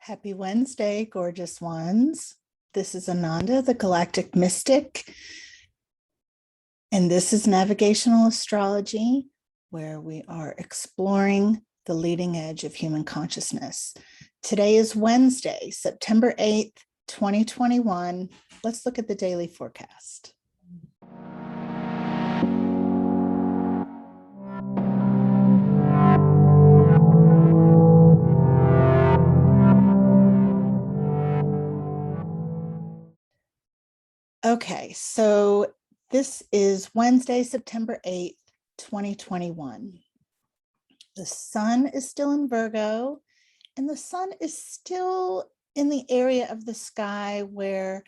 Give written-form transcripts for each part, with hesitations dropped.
Happy Wednesday, gorgeous ones. This is Ananda, the Galactic Mystic, and this is Navigational Astrology, where we are exploring the leading edge of human consciousness. Today is Wednesday, September 8th, 2021. Let's look at the daily forecast. Okay, so this is Wednesday, September 8th, 2021. The sun is still in Virgo, and the sun is still in the area of the sky where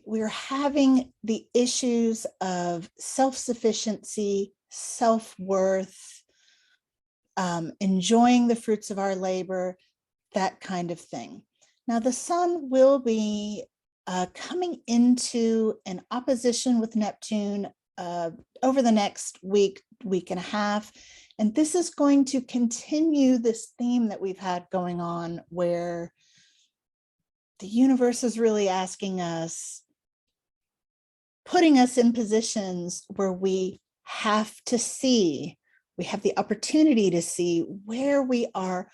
we're having the issues of self-sufficiency, self-worth, enjoying the fruits of our labor, that kind of thing. Now, the sun will be coming into an opposition with Neptune over the next week and a half. And this is going to continue this theme that we've had going on where the universe is really asking us, putting us in positions where we have to see, we have the opportunity to see where we are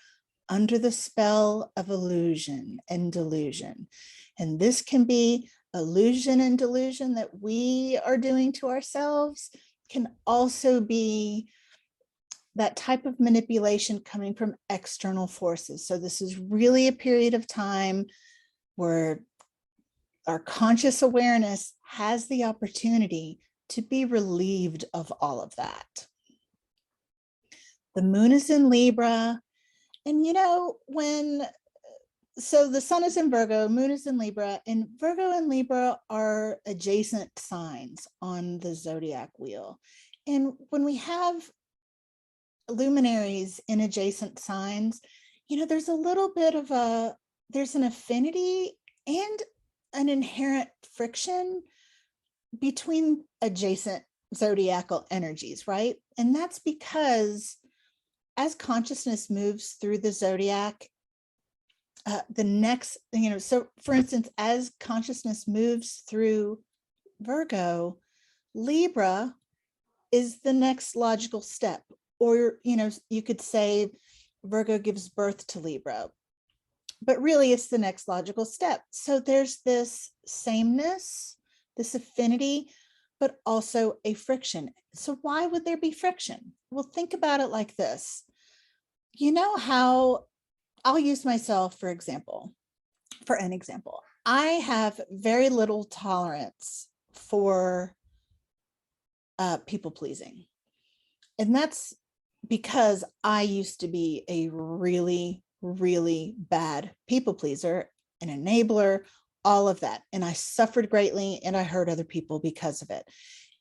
under the spell of illusion and delusion. And this can be illusion and delusion that we are doing to ourselves, can also be that type of manipulation coming from external forces. So this is really a period of time where our conscious awareness has the opportunity to be relieved of all of that. The moon is in Libra. And so the sun is in Virgo, moon is in Libra, and Virgo and Libra are adjacent signs on the zodiac wheel. And when we have luminaries in adjacent signs, there's a little bit of there's an affinity and an inherent friction between adjacent zodiacal energies, right? And that's because as consciousness moves through the zodiac, so for instance, as consciousness moves through Virgo, Libra is the next logical step. Or, you could say Virgo gives birth to Libra, but really it's the next logical step. So there's this sameness, this affinity, but also a friction. So why would there be friction? Well, think about it like this. You know how, I'll use myself for an example. I have very little tolerance for people pleasing. And that's because I used to be a really, really bad people pleaser, an enabler, all of that. And I suffered greatly and I hurt other people because of it.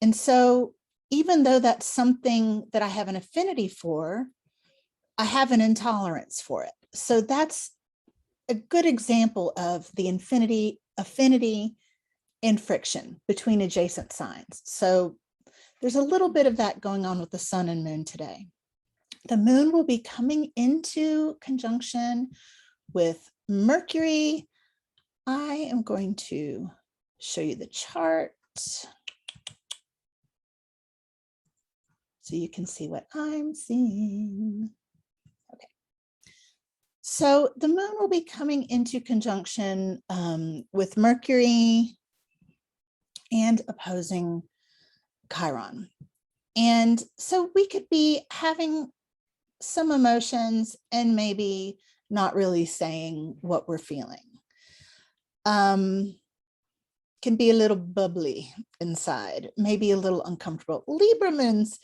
And so even though that's something that I have an affinity for, I have an intolerance for it. So that's a good example of the affinity and friction between adjacent signs. So there's a little bit of that going on with the sun and moon today. The moon will be coming into conjunction with Mercury. I am going to show you the chart so you can see what I'm seeing. Okay. So the moon will be coming into conjunction with Mercury and opposing Chiron. And so we could be having some emotions and maybe not really saying what we're feeling. Can be a little bubbly inside, maybe a little uncomfortable. Libra moons,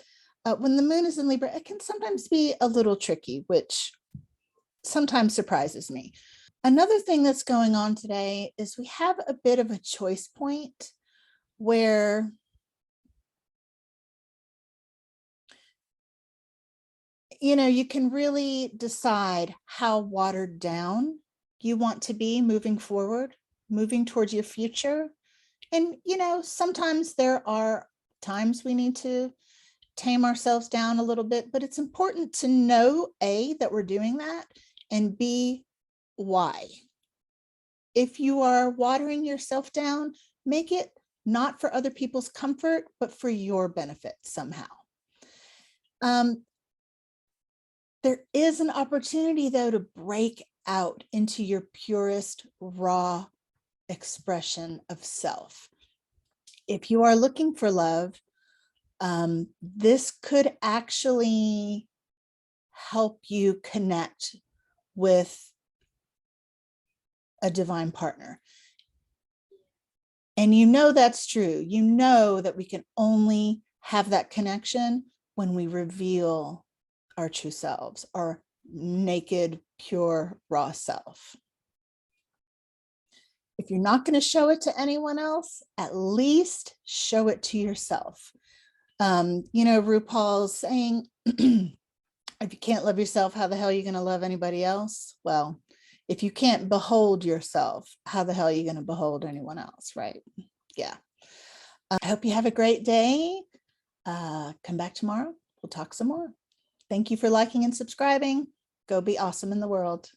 when the moon is in Libra, it can sometimes be a little tricky, which sometimes surprises me. Another thing that's going on today is we have a bit of a choice point where you can really decide how watered down you want to be moving forward, moving towards your future. And, sometimes there are times we need to tame ourselves down a little bit, but it's important to know, A, that we're doing that, and B, why. If you are watering yourself down, make it not for other people's comfort, but for your benefit somehow. There is an opportunity, though, to break out into your purest, raw expression of self. If you are looking for love, this could actually help you connect with a divine partner. And you know that's true. You know that we can only have that connection when we reveal our true selves, our naked, pure, raw self. If you're not going to show it to anyone else, at least show it to yourself. RuPaul's saying, if you can't love yourself, how the hell are you going to love anybody else? Well, if you can't behold yourself, how the hell are you going to behold anyone else, right? Yeah. I hope you have a great day. Come back tomorrow. We'll talk some more. Thank you for liking and subscribing. Go be awesome in the world.